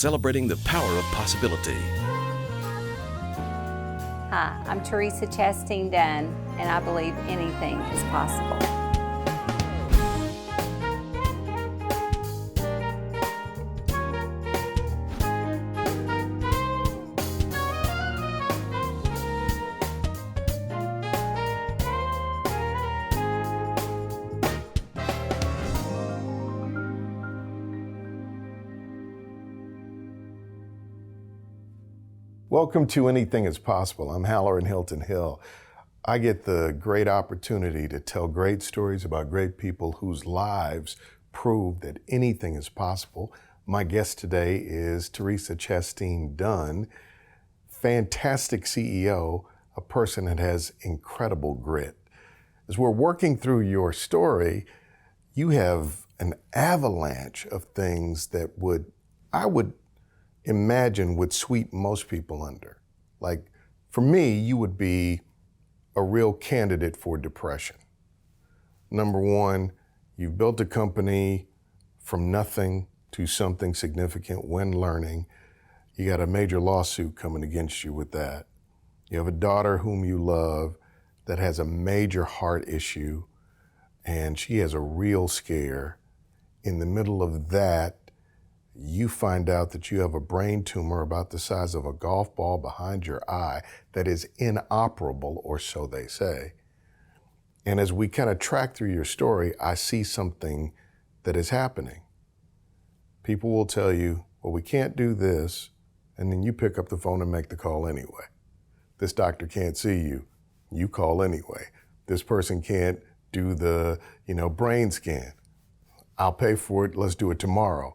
celebrating the power of possibility. Hi, I'm Teresa Chasteen Dunn, and I believe anything is possible. Welcome to Anything is Possible. I'm Halloran Hilton Hill. I get the great opportunity to tell great stories about great people whose lives prove that anything is possible. My guest today is Teresa Chasteen Dunn, fantastic CEO, a person that has incredible grit. As we're working through your story, you have an avalanche of things that I would imagine would sweep most people under. Like, for me, you would be a real candidate for depression. Number one, you built a company from nothing to something significant when learning. You got a major lawsuit coming against you with that. You have a daughter whom you love that has a major heart issue, and she has a real scare. In the middle of that, you find out that you have a brain tumor about the size of a golf ball behind your eye that is inoperable, or so they say. And as we kind of track through your story, I see something that is happening. People will tell you, well, we can't do this, and then you pick up the phone and make the call anyway. This doctor can't see you, you call anyway. This person can't do the, brain scan. I'll pay for it, let's do it tomorrow.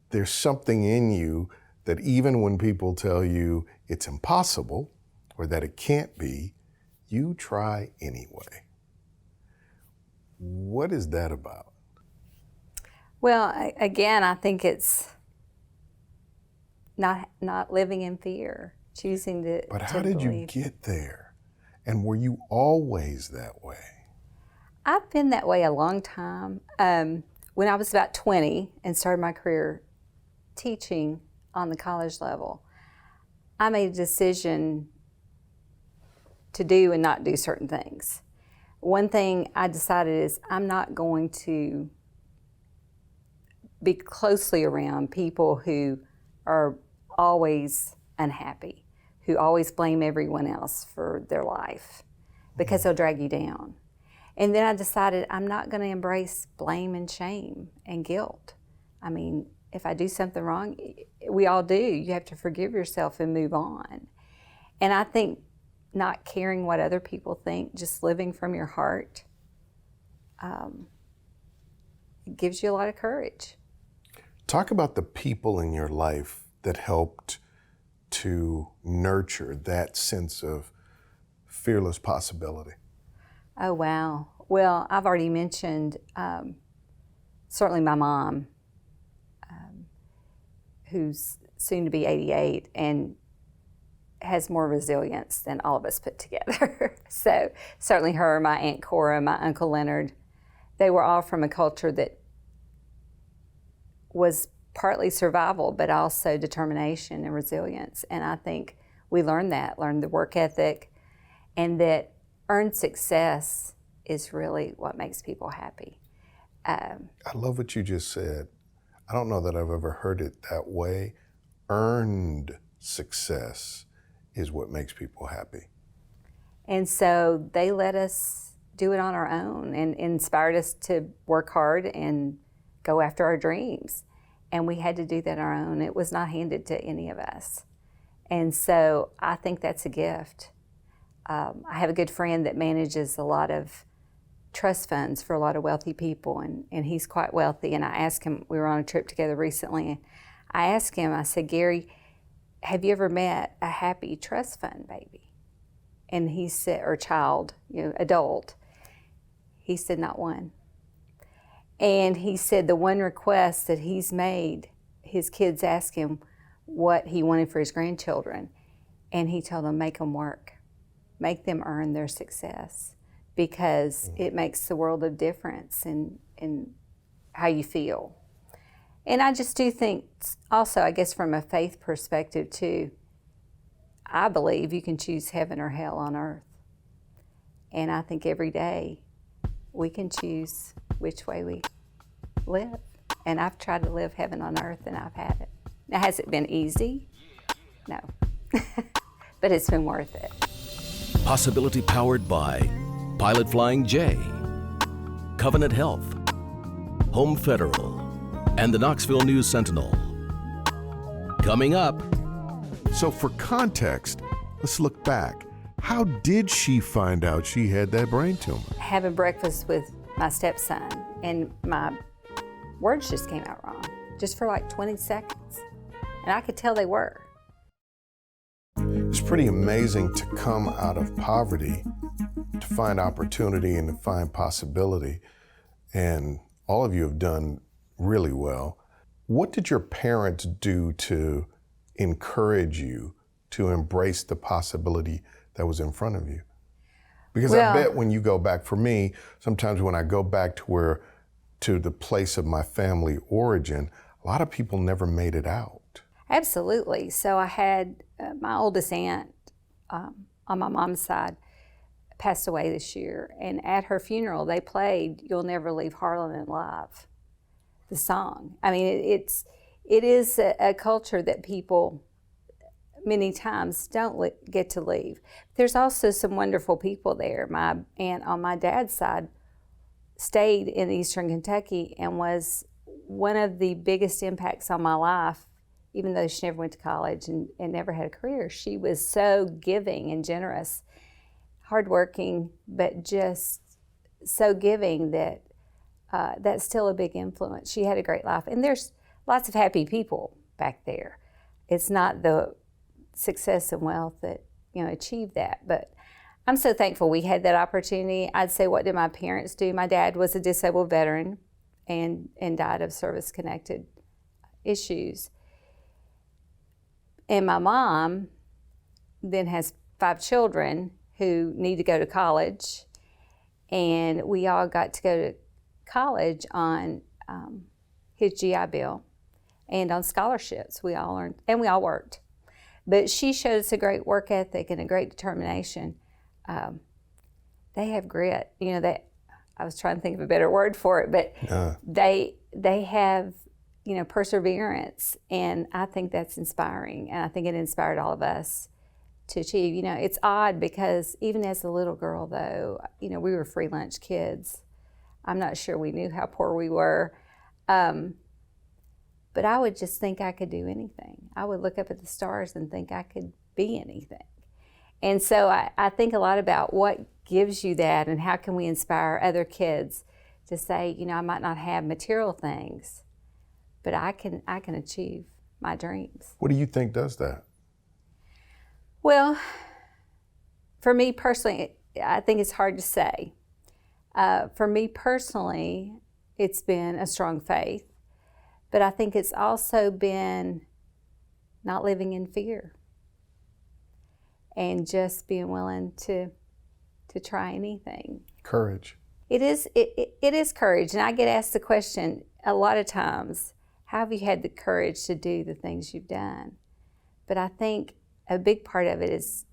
There's something in you that even when people tell you it's impossible or that it can't be, you try anyway. What is that about? Well, again, I think it's not living in fear, choosing to But how did you get there? And were you always that way? I've been that way a long time. When I was about 20 and started my career teaching on the college level, I made a decision to do and not do certain things. One thing I decided is I'm not going to be closely around people who are always unhappy, who always blame everyone else for their life, because they'll drag you down. And then I decided I'm not going to embrace blame and shame and guilt. I mean, if I do something wrong, we all do. You have to forgive yourself and move on. And I think not caring what other people think, just living from your heart, it gives you a lot of courage. Talk about the people in your life that helped to nurture that sense of fearless possibility. Oh, wow. Well, I've already mentioned certainly my mom, who's soon to be 88 and has more resilience than all of us put together. So certainly her, my Aunt Cora, my Uncle Leonard, they were all from a culture that was partly survival, but also determination and resilience. And I think we learned the work ethic, and that earned success is really what makes people happy. I love what you just said. I don't know that I've ever heard it that way. Earned success is what makes people happy. And so they let us do it on our own and inspired us to work hard and go after our dreams. And we had to do that on our own. It was not handed to any of us. And so I think that's a gift. I have a good friend that manages a lot of trust funds for a lot of wealthy people, and he's quite wealthy. And I asked him, we were on a trip together recently, and I asked him, I said, Gary, have you ever met a happy trust fund baby? And he said, or child, adult. He said, not one. And he said the one request that he's made, his kids asked him what he wanted for his grandchildren, and he told them, make them work. Make them earn their success, because it makes the world of difference in how you feel. And I just do think also, I guess from a faith perspective too, I believe you can choose heaven or hell on earth. And I think every day we can choose which way we live. And I've tried to live heaven on earth, and I've had it. Now, has it been easy? No. But it's been worth it. Possibility powered by Pilot Flying J, Covenant Health, Home Federal, and the Knoxville News Sentinel. Coming up. So for context, let's look back. How did she find out she had that brain tumor? Having breakfast with my stepson, and my words just came out wrong, just for like 20 seconds. And I could tell they were. It's pretty amazing to come out of poverty, to find opportunity and to find possibility. And all of you have done really well. What did your parents do to encourage you to embrace the possibility that was in front of you? Because I bet when you go back, for me, sometimes when I go back to the place of my family origin, a lot of people never made it out. Absolutely. So I had my oldest aunt on my mom's side passed away this year, and at her funeral they played "You'll Never Leave Harlan Alive," the song. I mean, it is a culture that people many times don't get to leave. There's also some wonderful people there. My aunt on my dad's side stayed in Eastern Kentucky and was one of the biggest impacts on my life. Even though she never went to college and never had a career, she was so giving and generous, hardworking, but just so giving that that's still a big influence. She had a great life. And there's lots of happy people back there. It's not the success and wealth that, achieved that. But I'm so thankful we had that opportunity. I'd say, what did my parents do? My dad was a disabled veteran and died of service-connected issues. And my mom then has 5 children who need to go to college. And we all got to go to college on his GI Bill and on scholarships. We all earned, and we all worked. But she showed us a great work ethic and a great determination. They have grit. I was trying to think of a better word for it, but they have perseverance, and I think that's inspiring, and I think it inspired all of us to achieve. It's odd because even as a little girl, though, we were free lunch kids. I'm not sure we knew how poor we were, but I would just think I could do anything. I would look up at the stars and think I could be anything. And so I think a lot about what gives you that, and how can we inspire other kids to say, I might not have material things, but I can achieve my dreams. What do you think does that? Well, for me personally, I think it's hard to say. For me personally, it's been a strong faith, but I think it's also been not living in fear and just being willing to try anything. Courage. It is courage, and I get asked the question a lot of times, how have you had the courage to do the things you've done? But I think a big part of it is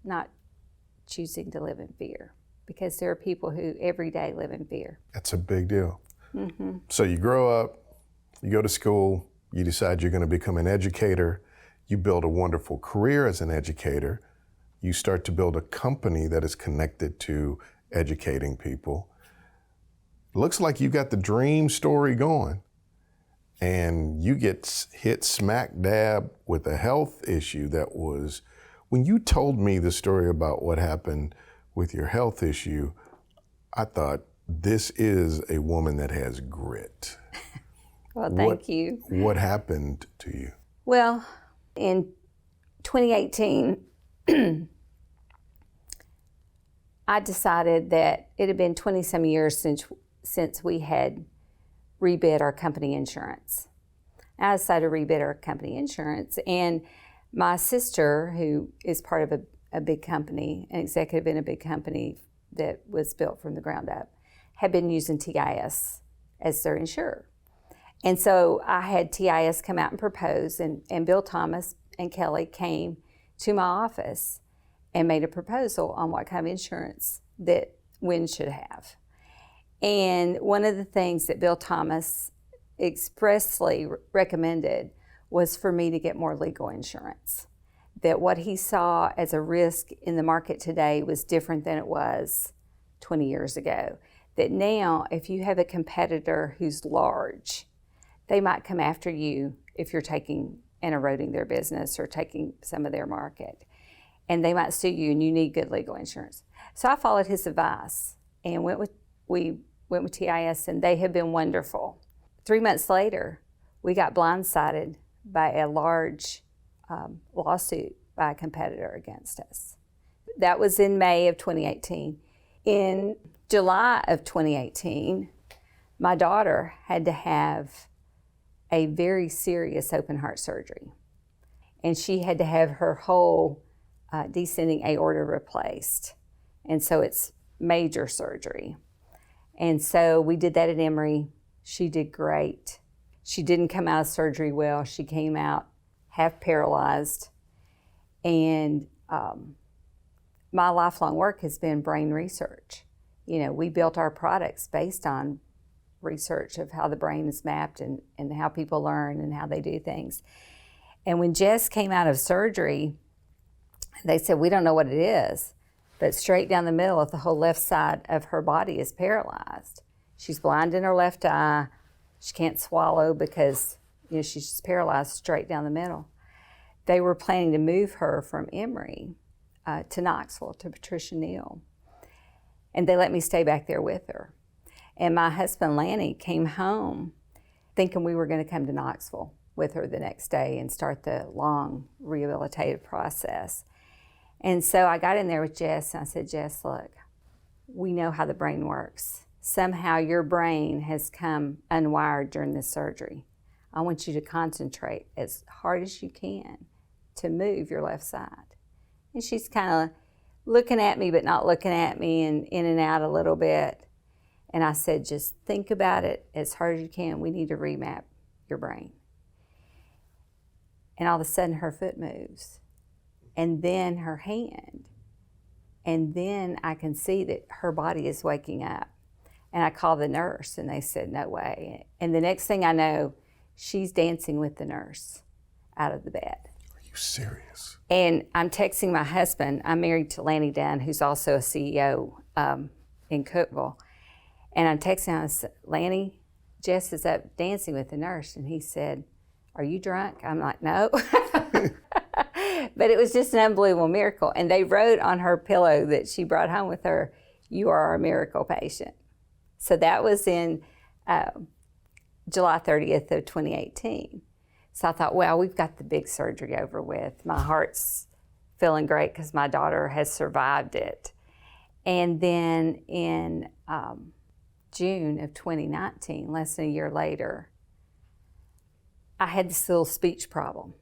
not choosing to live in fear, because there are people who every day live in fear. That's a big deal. Mm-hmm. So you grow up, you go to school, you decide you're going to become an educator, you build a wonderful career as an educator, you start to build a company that is connected to educating people. Looks like you got the dream story going. And you get hit smack dab with a health issue that was, when you told me the story about what happened with your health issue, I thought, this is a woman that has grit. Well, thank you. What happened to you? Well, in 2018, I decided that it had been 20-some years since we had rebid our company insurance. I decided to rebid our company insurance, and my sister, who is part of a big company, an executive in a big company that was built from the ground up, had been using TIS as their insurer. And so I had TIS come out and propose, and Bill Thomas and Kelly came to my office and made a proposal on what kind of insurance that WIN should have. And one of the things that Bill Thomas expressly recommended was for me to get more legal insurance. That what he saw as a risk in the market today was different than it was 20 years ago. That now, if you have a competitor who's large, they might come after you if you're taking and eroding their business or taking some of their market. And they might sue you, and you need good legal insurance. So I followed his advice and we went with TIS, and they have been wonderful. 3 months later, we got blindsided by a large lawsuit by a competitor against us. That was in May of 2018. In July of 2018, my daughter had to have a very serious open heart surgery. And she had to have her whole descending aorta replaced. And so it's major surgery. And so we did that at Emory. She did great. She didn't come out of surgery well. She came out half paralyzed. And my lifelong work has been brain research. You know, we built our products based on research of how the brain is mapped and how people learn and how they do things. And when Jess came out of surgery, they said, we don't know what it is, but straight down the middle of the whole left side of her body is paralyzed. She's blind in her left eye. She can't swallow because, you know, she's just paralyzed straight down the middle. They were planning to move her from Emory to Knoxville, to Patricia Neal. And they let me stay back there with her. And my husband, Lanny, came home thinking we were going to come to Knoxville with her the next day and start the long rehabilitative process. And so I got in there with Jess and I said, Jess, look, we know how the brain works. Somehow your brain has come unwired during this surgery. I want you to concentrate as hard as you can to move your left side. And she's kind of looking at me, but not looking at me, and in and out a little bit. And I said, just think about it as hard as you can. We need to remap your brain. And all of a sudden her foot moves, and then her hand. And then I can see that her body is waking up. And I called the nurse and they said, no way. And the next thing I know, she's dancing with the nurse out of the bed. Are you serious? And I'm texting my husband. I'm married to Lanny Dunn, who's also a CEO in Cookeville. And I'm texting him, I said, Lanny, Jess is up dancing with the nurse. And he said, are you drunk? I'm like, no. But it was just an unbelievable miracle. And they wrote on her pillow that she brought home with her, you are our miracle patient. So that was in July 30th of 2018. So I thought, well, we've got the big surgery over with. My heart's feeling great because my daughter has survived it. And then in June of 2019, less than a year later, I had this little speech problem.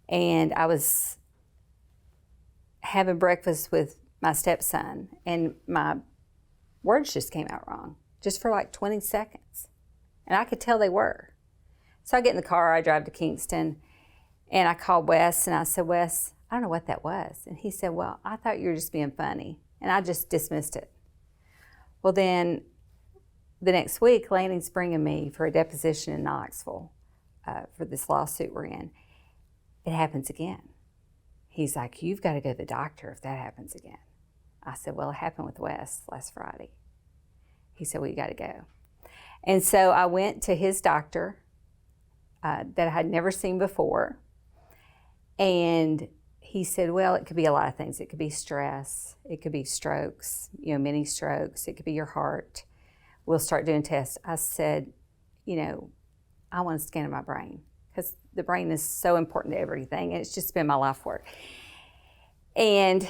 And I was having breakfast with my stepson, and my words just came out wrong, just for like 20 seconds. And I could tell they were. So I get in the car, I drive to Kingston, and I called Wes, and I said, Wes, I don't know what that was. And he said, well, I thought you were just being funny. And I just dismissed it. Well, then the next week, Lanny's bringing me for a deposition in Knoxville for this lawsuit we're in. It happens again. He's like, you've got to go to the doctor if that happens again. I said, well, it happened with Wes last Friday. He said, well, you got to go. And so I went to his doctor that I had never seen before. And he said, well, it could be a lot of things. It could be stress. It could be strokes, mini strokes. It could be your heart. We'll start doing tests. I said, I want a scan of my brain because the brain is so important to everything. And it's just been my life work. And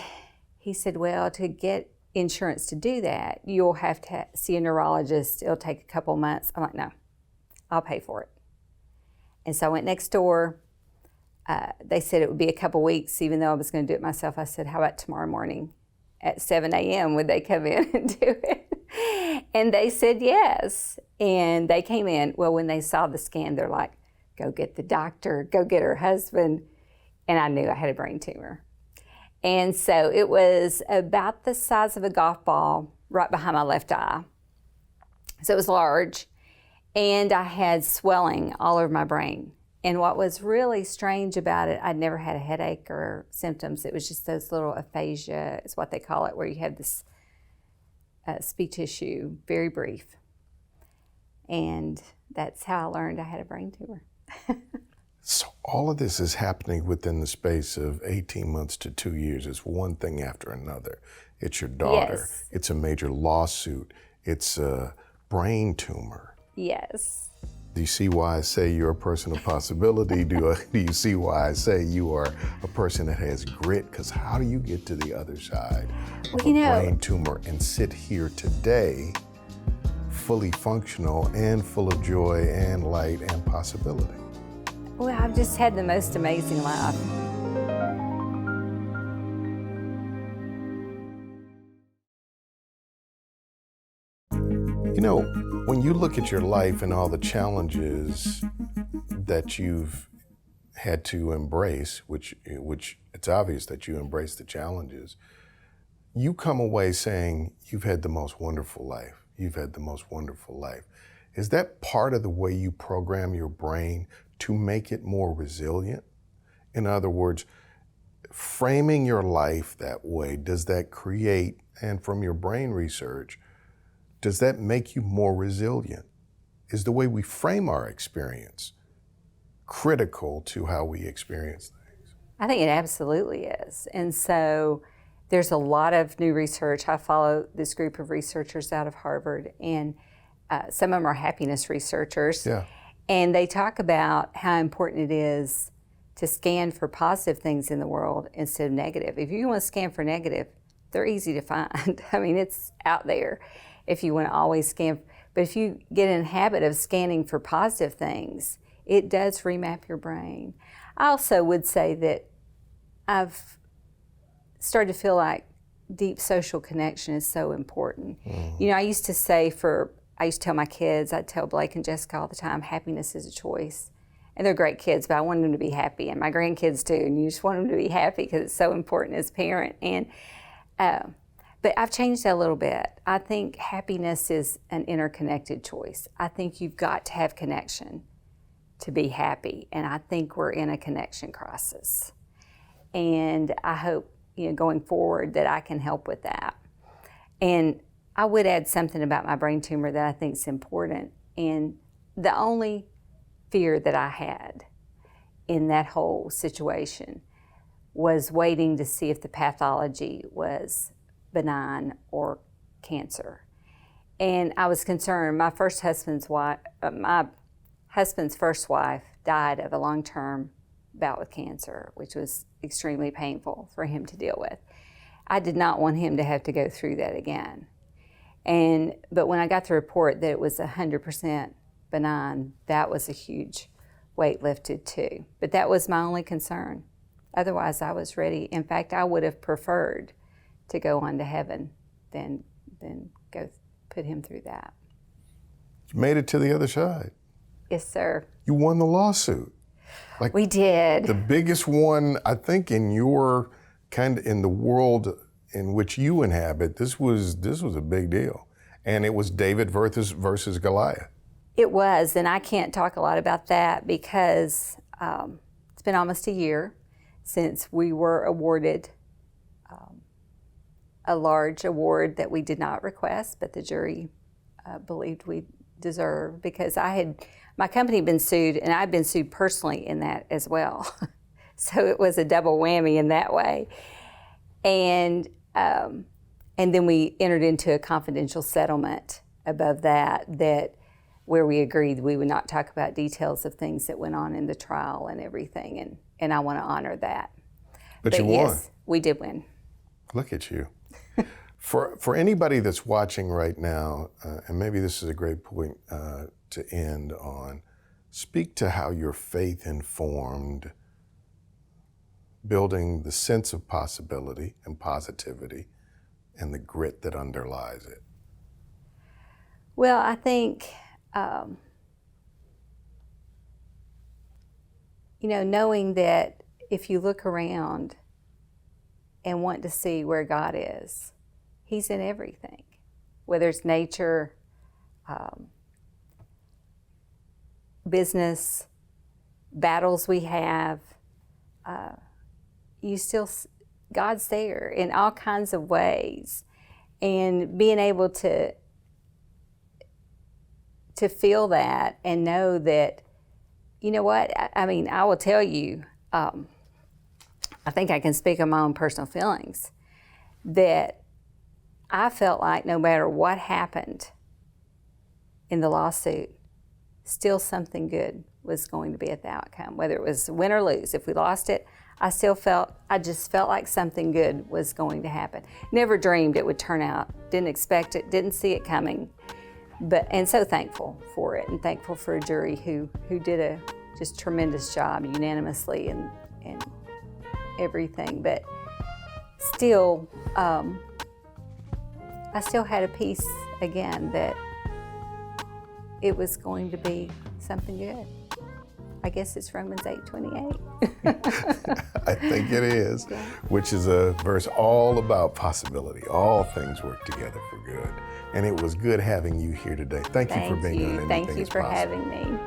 he said, well, to get insurance to do that, you'll have to see a neurologist. It'll take a couple months. I'm like, no, I'll pay for it. And so I went next door. They said it would be a couple weeks, even though I was going to do it myself. I said, how about tomorrow morning at 7 a.m. would they come in and do it? And they said yes. And they came in. Well, when they saw the scan, they're like, go get the doctor, go get her husband. And I knew I had a brain tumor. And so it was about the size of a golf ball right behind my left eye. So it was large. And I had swelling all over my brain. And what was really strange about it, I'd never had a headache or symptoms. It was just those little aphasia, is what they call it, where you have this speech issue, very brief. And that's how I learned I had a brain tumor. So all of this is happening within the space of 18 months to 2 years. It's one thing after another. It's your daughter. Yes. It's a major lawsuit. It's a brain tumor. Yes. Do you see why I say you're a person of possibility? Do you see why I say you are a person that has grit? Because how do you get to the other side of a brain tumor and sit here today fully functional and full of joy and light and possibility? Well, I've just had the most amazing life. You know, when you look at your life and all the challenges that you've had to embrace, which it's obvious that you embrace the challenges, you come away saying you've had the most wonderful life. You've had the most wonderful life. Is that part of the way you program your brain to make it more resilient? In other words, framing your life that way, does that create, and from your brain research, does that make you more resilient? Is the way we frame our experience critical to how we experience things? I think it absolutely is. And so there's a lot of new research. I follow this group of researchers out of Harvard, and some of them are happiness researchers. Yeah. And they talk about how important it is to scan for positive things in the world instead of negative. If you want to scan for negative, they're easy to find. I mean, it's out there if you want to always scan. But if you get in a habit of scanning for positive things, it does remap your brain. I also would say that I've started to feel like deep social connection is so important. Mm-hmm. You know, I used to tell my kids, I'd tell Blake and Jessica all the time, happiness is a choice. And they're great kids, but I wanted them to be happy, and my grandkids too. And you just want them to be happy because it's so important as a parent. And but I've changed that a little bit. I think happiness is an interconnected choice. I think you've got to have connection to be happy, and I think we're in a connection crisis. And I hope, going forward, that I can help with that. And I would add something about my brain tumor that I think is important. And the only fear that I had in that whole situation was waiting to see if the pathology was benign or cancer. And I was concerned. My husband's first wife died of a long-term bout with cancer, which was extremely painful for him to deal with. I did not want him to have to go through that again. But when I got the report that it was 100% benign, that was a huge weight lifted too. But that was my only concern. Otherwise, I was ready. In fact, I would have preferred to go on to heaven than go put him through that. You made it to the other side. Yes, sir. You won the lawsuit. We did. The biggest one, I think, in the world in which you inhabit. This was a big deal, and it was David versus Goliath. It was, and I can't talk a lot about that because it's been almost a year since we were awarded a large award that we did not request, but the jury believed we deserved, because my company had been sued, and I'd been sued personally in that as well. So it was a double whammy in that way. And then we entered into a confidential settlement above that where we agreed we would not talk about details of things that went on in the trial and everything, and I want to honor that. But you won. Yes, we did win. Look at you. For anybody that's watching right now, and maybe this is a great point to end on, speak to how your faith informed building the sense of possibility and positivity and the grit that underlies it. Well, I think, knowing that if you look around and want to see where God is, He's in everything, whether it's nature, business, battles we have, God's there in all kinds of ways. And being able to feel that and know that, you know what, I mean, I will tell you, I think I can speak on my own personal feelings, that I felt like no matter what happened in the lawsuit, still something good was going to be at the outcome, whether it was win or lose. If we lost it, I just felt like something good was going to happen. Never dreamed it would turn out, didn't expect it, didn't see it coming. And so thankful for it, and thankful for a jury who did a just tremendous job unanimously and everything. But still, I still had a peace again that it was going to be something good. I guess it's Romans 8:28. I think it is, which is a verse all about possibility. All things work together for good. And it was good having you here today. Thank you for being on Anything Thank you is for Possible. having me.